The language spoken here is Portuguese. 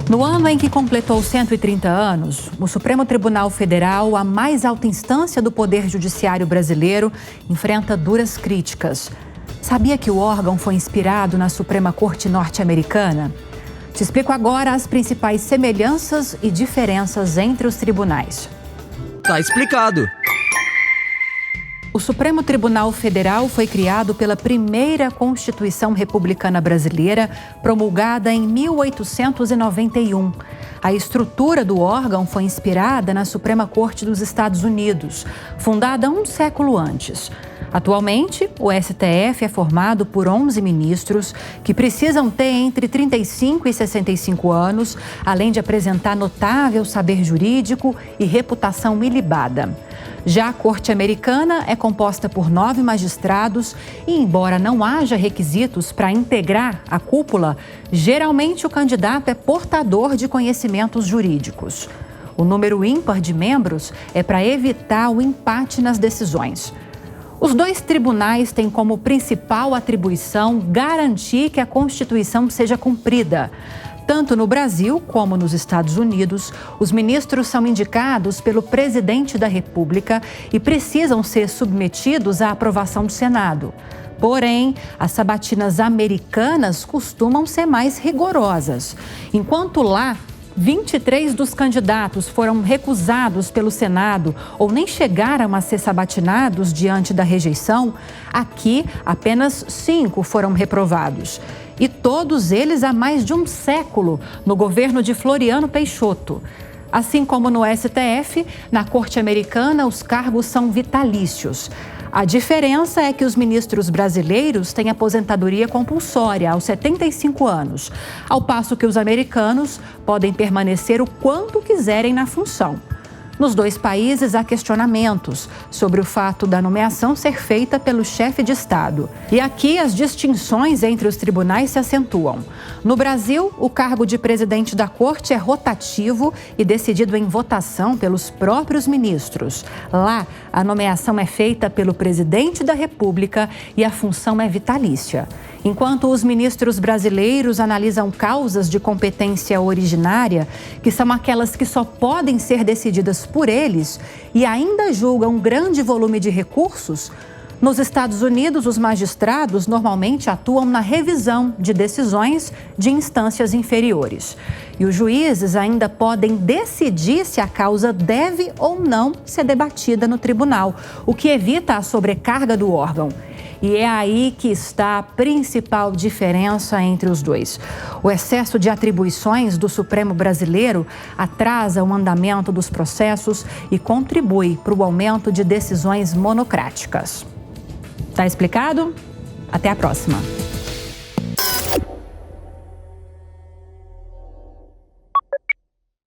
No ano em que completou 130 anos, o Supremo Tribunal Federal, a mais alta instância do Poder Judiciário brasileiro, enfrenta duras críticas. Sabia que o órgão foi inspirado na Suprema Corte norte-americana? Te explico agora as principais semelhanças e diferenças entre os tribunais. Tá explicado. O Supremo Tribunal Federal foi criado pela primeira Constituição Republicana Brasileira, promulgada em 1891. A estrutura do órgão foi inspirada na Suprema Corte dos Estados Unidos, fundada um século antes. Atualmente, o STF é formado por 11 ministros que precisam ter entre 35 e 65 anos, além de apresentar notável saber jurídico e reputação ilibada. Já a Corte Americana é composta por 9 magistrados e, embora não haja requisitos para integrar a cúpula, geralmente o candidato é portador de conhecimentos jurídicos. O número ímpar de membros é para evitar o empate nas decisões. Os dois tribunais têm como principal atribuição garantir que a Constituição seja cumprida. Tanto no Brasil como nos Estados Unidos, os ministros são indicados pelo presidente da República e precisam ser submetidos à aprovação do Senado. Porém, as sabatinas americanas costumam ser mais rigorosas. Enquanto lá, 23 dos candidatos foram recusados pelo Senado ou nem chegaram a ser sabatinados diante da rejeição, aqui apenas 5 foram reprovados. E todos eles há mais de um século, no governo de Floriano Peixoto. Assim como no STF, na Corte Americana os cargos são vitalícios. A diferença é que os ministros brasileiros têm aposentadoria compulsória aos 75 anos, ao passo que os americanos podem permanecer o quanto quiserem na função. Nos dois países há questionamentos sobre o fato da nomeação ser feita pelo chefe de Estado. E aqui as distinções entre os tribunais se acentuam. No Brasil, o cargo de presidente da Corte é rotativo e decidido em votação pelos próprios ministros. Lá, a nomeação é feita pelo presidente da República e a função é vitalícia. Enquanto os ministros brasileiros analisam causas de competência originária, que são aquelas que só podem ser decididas por eles, e ainda julgam um grande volume de recursos, nos Estados Unidos, os magistrados normalmente atuam na revisão de decisões de instâncias inferiores. E os juízes ainda podem decidir se a causa deve ou não ser debatida no tribunal, o que evita a sobrecarga do órgão. E é aí que está a principal diferença entre os dois. O excesso de atribuições do Supremo brasileiro atrasa o andamento dos processos e contribui para o aumento de decisões monocráticas. Tá explicado? Até a próxima.